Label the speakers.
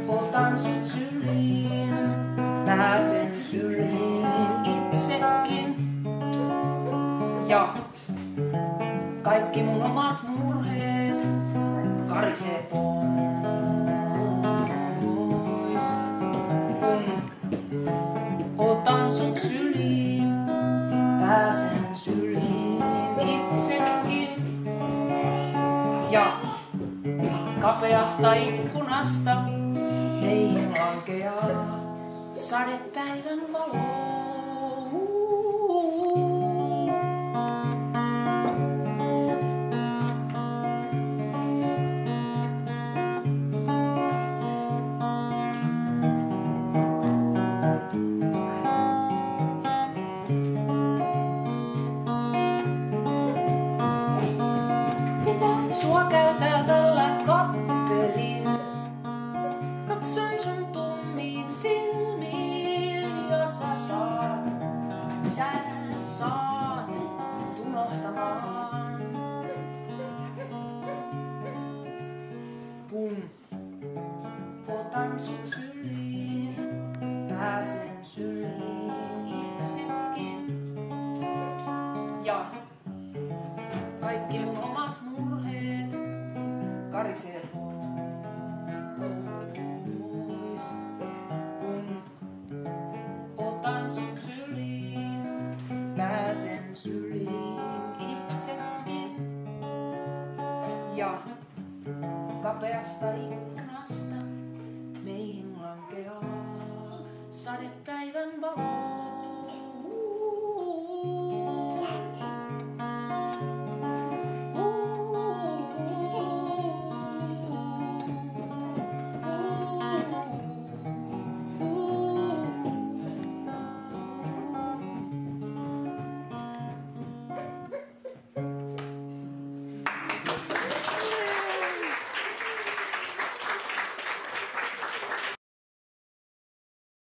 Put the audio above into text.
Speaker 1: otan sut syliin, pääsen syliin itsekin. Ja kaikki mun omat murheet karisee pois. Kun otan sut syliin, pääsen syliin itsekin. Ja kapeasta ikkunasta meihin lankeaa sadepäivän valo. Sua käytää tällä kappelin. Katson sun tummiin silmiin ja sä saat unohtamaan. Kun otan sut syliin, pääsen syliin itsekin. Ja kaikki mun omat murheet karisee pois. Kun otan sut syliin, pääsen syliin itsekin. Ja kapeasta ikkunasta meihin lankeaa sadepäivän valo.